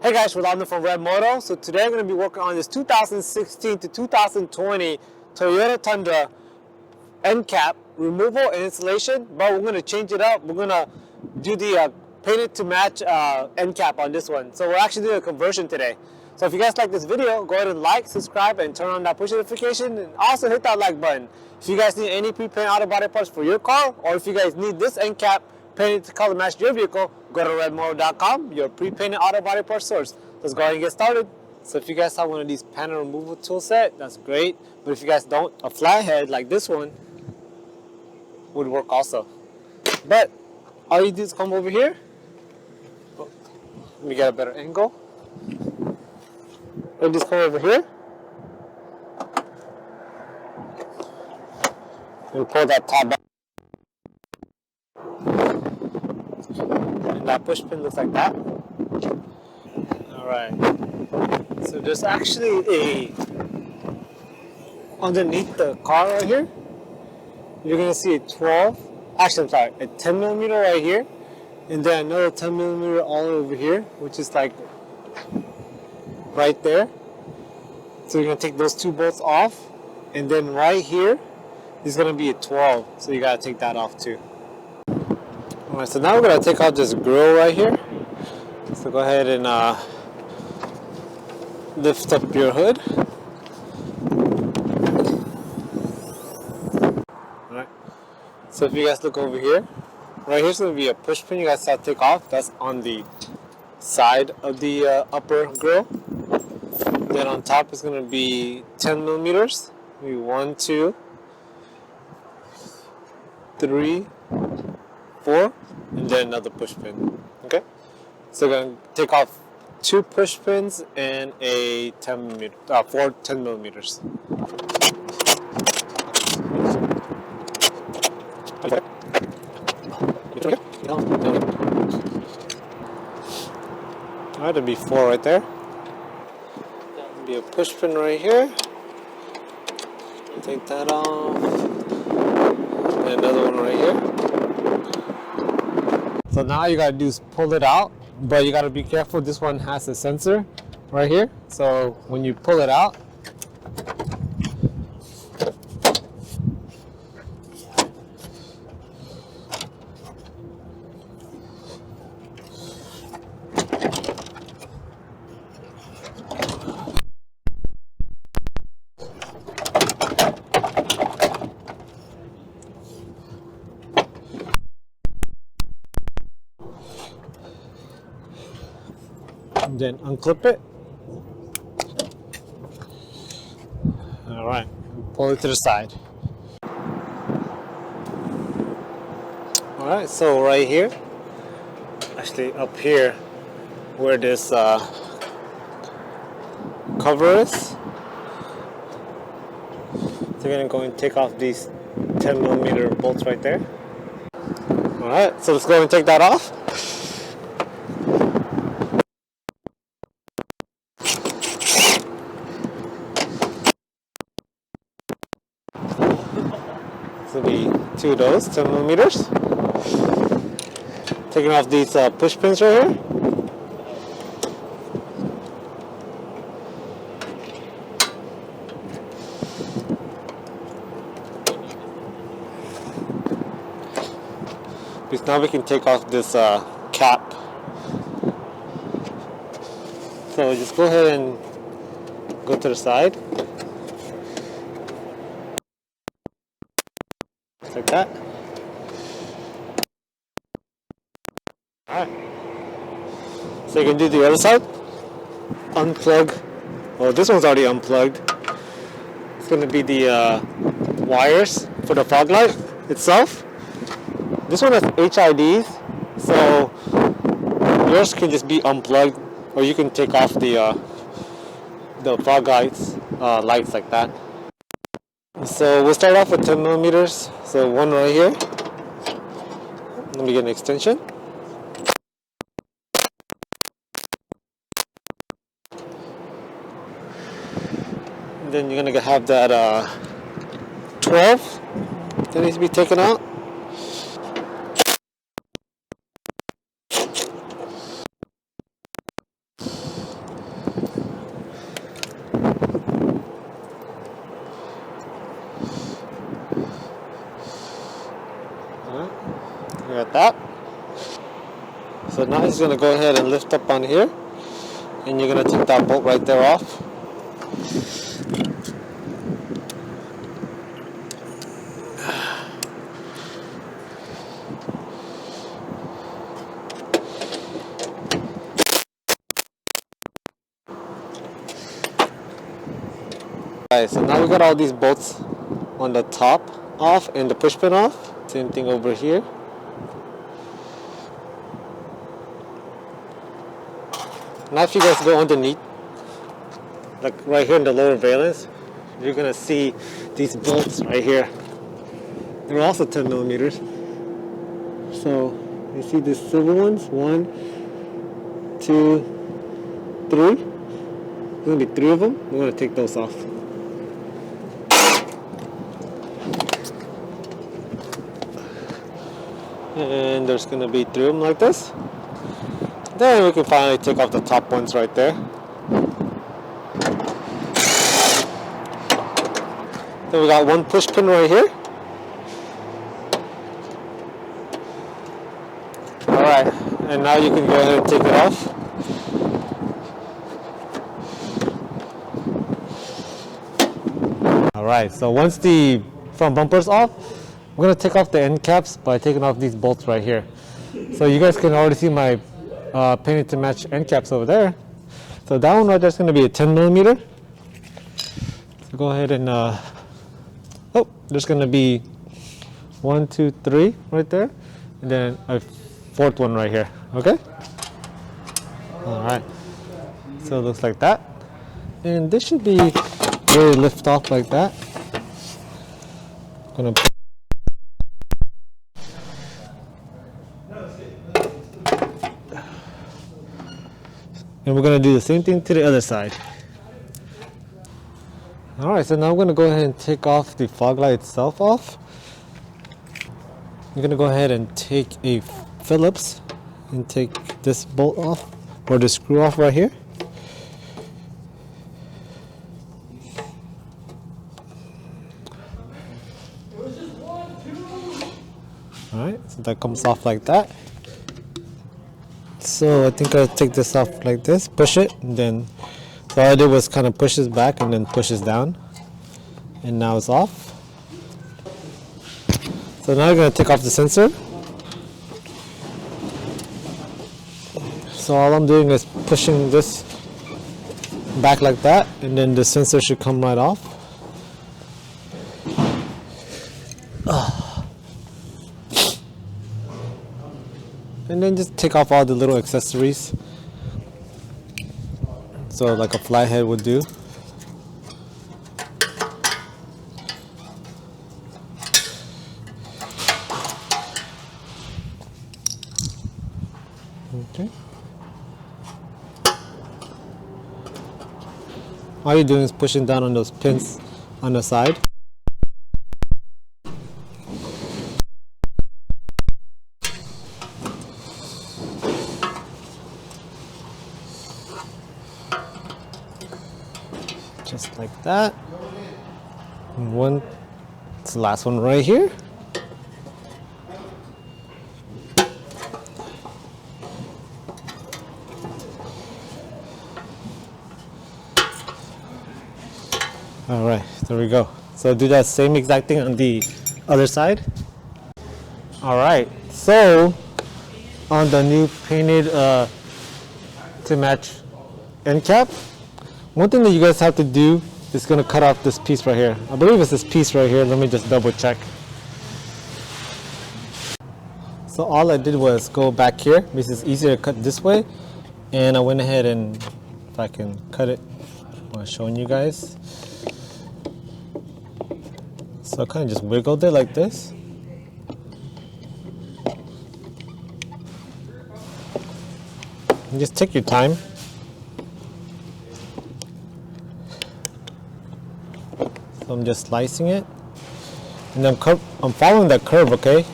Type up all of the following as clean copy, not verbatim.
Hey guys, Rolando from ReveMoto. So today I'm going to be working on this 2016 to 2020 Toyota Tundra end cap removal and installation, but we're going to change it up. We're going to do the painted to match end cap on this one. So we're actually doing a conversion today. So if you guys like this video, go ahead and like, subscribe, and turn on that push notification, and also hit that like button. If you guys need any pre-paint auto body parts for your car, or if you guys need this end cap painted to color match your vehicle, go to ReveMoto.com, your pre-painted auto body parts source. Let's go ahead and get started. So if you guys have one of these panel removal tool set, that's great. But if you guys don't, a flathead like this one would work also. But all you do is come over here. Let me get a better angle. And just come over here. And pull that top back. And that push pin looks like that. Alright. So there's actually underneath the car right here, you're going to see a 10 millimeter right here. And then another 10 millimeter all over here, which is like right there. So you're going to take those two bolts off. And then right here is going to be a 12. So you got to take that off too. Alright, so now we're going to take out this grill right here. So go ahead and lift up your hood. Alright. So if you guys look over here, right here's going to be a push pin you guys have to take off. That's on the side of the upper grill. Then on top is going to be 10 millimeters. Maybe 1, 2, 3, 4, and then another push pin. Okay? So we're going to take off 2 push pins and a 4 10 millimeters. Alright, there'll be 4 right there. There'll be a push pin right here. Take that off. And another one right here. So now all you gotta do is pull it out, but you gotta be careful. This one has a sensor right here. So when you pull it out, and then unclip it. All right, pull it to the side. All right, so right here, actually up here, where this cover is, so you're gonna go and take off these 10 millimeter bolts right there. All right, so let's go and take that off. This will be 2 of those, 10 millimeters. Taking off these push pins right here. Because now we can take off this cap. So just go ahead and go to the side. Like that. Alright. So you can do the other side. Unplug. Well, this one's already unplugged. It's going to be the wires for the fog light itself. This one has HIDs, so yours can just be unplugged, or you can take off the fog lights like that. So we'll start off with 10 millimeters. So one right here. Let me get an extension. And then you're gonna have that 12 that needs to be taken out. We got that. So now he's going to go ahead and lift up on here, and you're going to take that bolt right there off. Alright, so now we got all these bolts on the top off and the push pin off. Same thing over here. Now if you guys go underneath, like right here in the lower valance, you're gonna see these bolts right here. They're also 10 millimeters. So you see these silver ones? 1, 2, 3. There's gonna be 3 of them. We're gonna take those off. And there's gonna be 3 of them like this. Then we can finally take off the top ones right there. Then we got one push pin right here. Alright, and now you can go ahead and take it off. Alright, so once the front bumper's off, we're going to take off the end caps by taking off these bolts right here. So you guys can already see my painted to match end caps over there. So that one right there is going to be a 10 millimeter. So go ahead and, oh, there's going to be 1, 2, 3 right there. And then a 4th one right here, okay? Alright, so it looks like that. And this should be really lift off like that. I'm gonna and we're going to do the same thing to the other side. Alright, so now I'm going to go ahead and take off the fog light itself off. I'm going to go ahead and take a Phillips and take this bolt off, or the screw off right here. Alright, so that comes off like that. So I think I'll take this off like this, push it, and then so all I did was kind of push this back and then push this down, and now it's off. So now I'm going to take off the sensor. So all I'm doing is pushing this back like that, and then the sensor should come right off. And then just take off all the little accessories. So like a fly head would do. Okay. All you're doing is pushing down on those pins on the side. Just like that. And one, it's the last one right here. All right, there we go. So do that same exact thing on the other side. All right, so on the new painted to match end cap, one thing that you guys have to do is going to cut off this piece right here. I believe it's this piece right here. Let me just double check. So all I did was go back here because it's easier to cut this way, and I went ahead and, if I can cut it while showing you guys. So I kind of just wiggled it like this. And just take your time. So I'm just slicing it, and I'm following that curve, okay?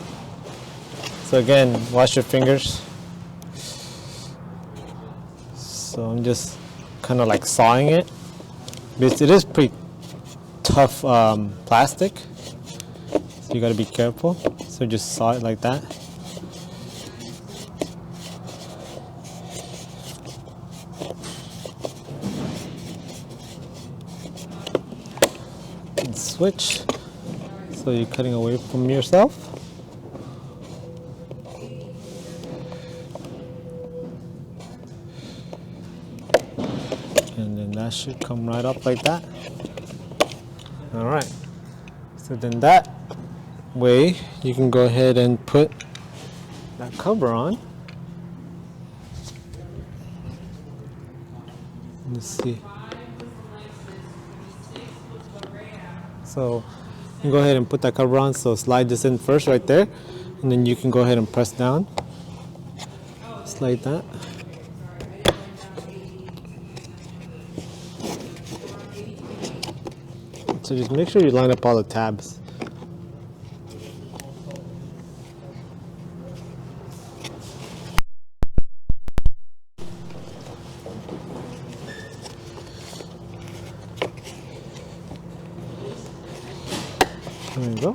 So again, wash your fingers. So I'm just kind of like sawing it, because it is pretty tough plastic, so you got to be careful. So just saw it like that. And switch, so you're cutting away from yourself. And then that should come right up like that. All right, so then that way you can go ahead and put that cover on. Let's see. So you can go ahead and put that cover on. So slide this in first right there, and then you can go ahead and press down. Slide that. So just make sure you line up all the tabs. There you go.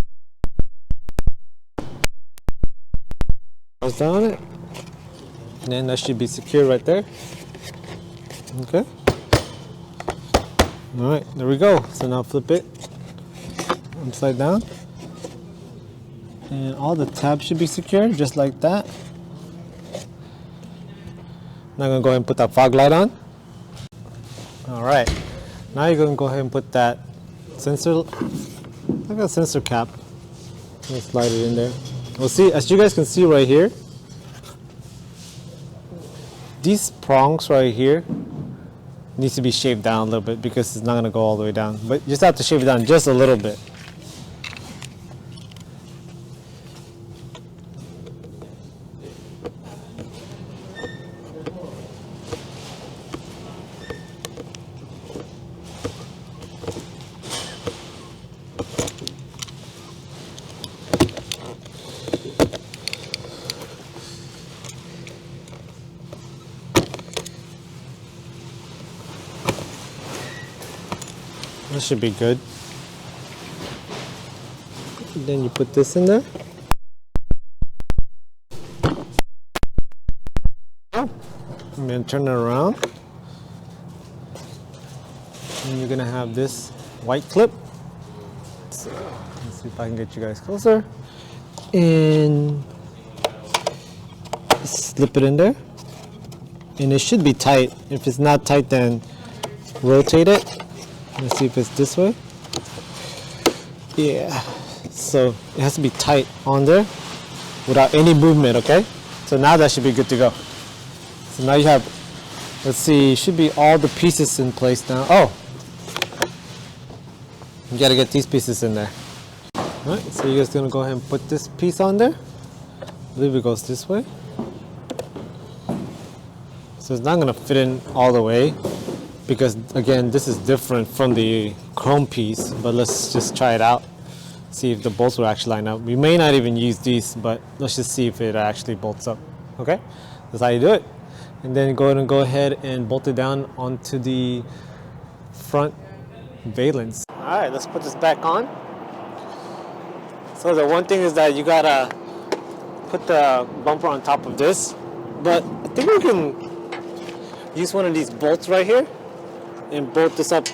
Press down on it. And then that should be secure right there. Okay. All right, there we go. So now flip it upside down. And all the tabs should be secure, just like that. Now I'm gonna go ahead and put that fog light on. All right, now you're gonna go ahead and put that sensor, like a sensor cap. Let's slide it in there. We'll see, as you guys can see right here, these prongs right here needs to be shaved down a little bit because it's not gonna go all the way down. But you just have to shave it down just a little bit. That should be good. And then you put this in there. And then turn it around. And you're gonna have this white clip. So let's see if I can get you guys closer. And slip it in there. And it should be tight. If it's not tight, then rotate it. Let's see if it's this way. Yeah, so it has to be tight on there without any movement, okay? So now that should be good to go. So now you have, let's see, should be all the pieces in place now. Oh, you gotta get these pieces in there. All right, so you're just gonna go ahead and put this piece on there. I believe it goes this way. So it's not gonna fit in all the way, because again, this is different from the chrome piece, but let's just try it out. See if the bolts will actually line up. We may not even use these, but let's just see if it actually bolts up. Okay, that's how you do it. And then go ahead and bolt it down onto the front valance. All right, let's put this back on. So the one thing is that you gotta put the bumper on top of this, but I think we can use one of these bolts right here and bolt this up.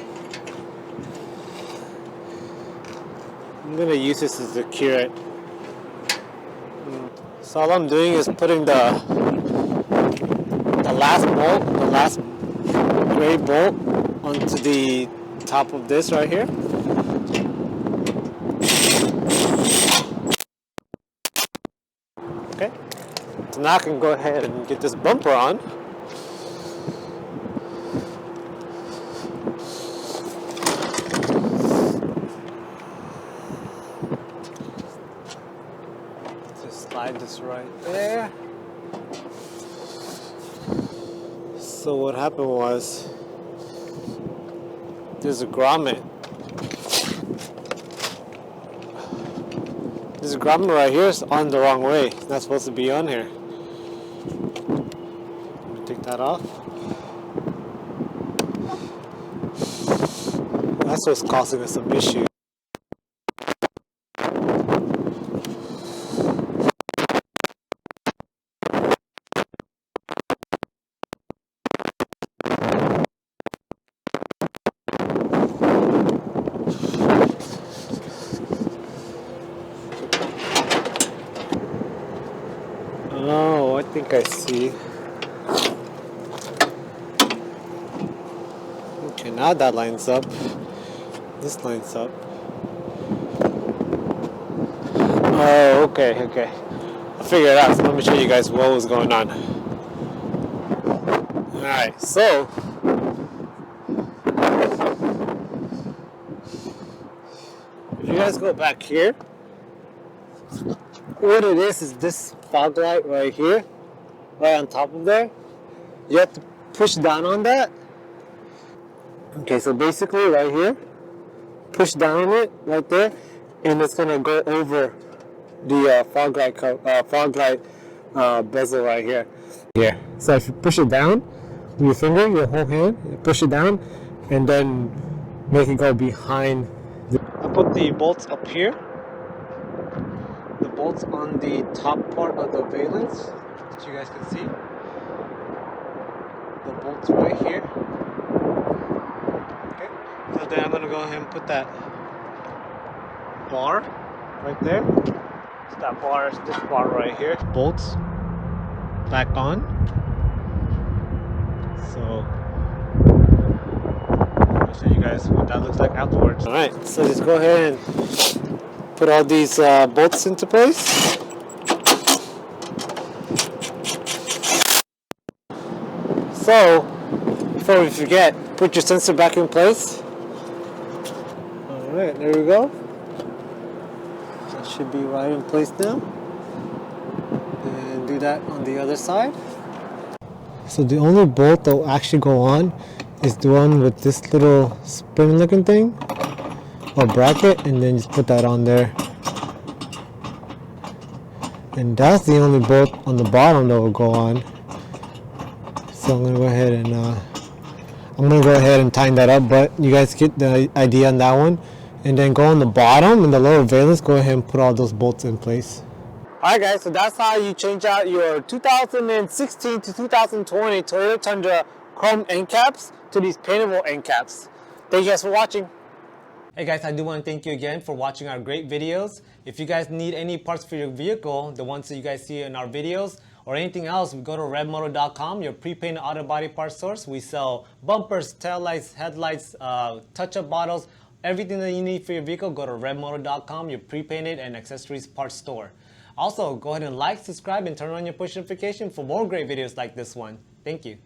I'm gonna use this to secure it. So all I'm doing is putting the last bolt, the last gray bolt, onto the top of this right here. Okay, so now I can go ahead and get this bumper on. Slide this right there. So what happened was, there's a grommet. This grommet right here is on the wrong way. It's not supposed to be on here. Let me take that off. That's what's causing us some issues. Oh, I think I see. Okay, now that lines up. This lines up. Oh, okay. I figured it out, so let me show you guys what was going on. Alright, so if you guys go back here, what it is this fog light right here, right on top of there. You have to push down on that. Okay, so basically right here, push down on it right there, and it's gonna go over the fog light bezel right here. Yeah. So if you push it down with your finger, your whole hand, you push it down, and then make it go behind. I put the bolts up here. The bolts on the top part of the valance that you guys can see. The bolts right here. Okay. So then I'm gonna go ahead and put that bar right there. So that bar is this bar right here. Bolts back on. So I'll show you guys what that looks like afterwards. Alright, so just go ahead and put all these bolts into place. So, before we forget, put your sensor back in place. Alright, there we go. That should be right in place now. And do that on the other side. So the only bolt that will actually go on is the one with this little spring looking thing or bracket, and then just put that on there. And that's the only bolt on the bottom that will go on. So I'm gonna go ahead and tighten that up, but you guys get the idea on that one. And then go on the bottom and the lower valance, go ahead and put all those bolts in place. Alright guys, so that's how you change out your 2016 to 2020 Toyota Tundra chrome end caps to these paintable end caps. Thank you guys for watching. Hey guys, I do want to thank you again for watching our great videos. If you guys need any parts for your vehicle, the ones that you guys see in our videos, or anything else, go to ReveMoto.com, your pre-painted auto body parts source. We sell bumpers, taillights, headlights, touch-up bottles, everything that you need for your vehicle. Go to ReveMoto.com, your pre-painted and accessories parts store. Also, go ahead and like, subscribe, and turn on your push notification for more great videos like this one. Thank you.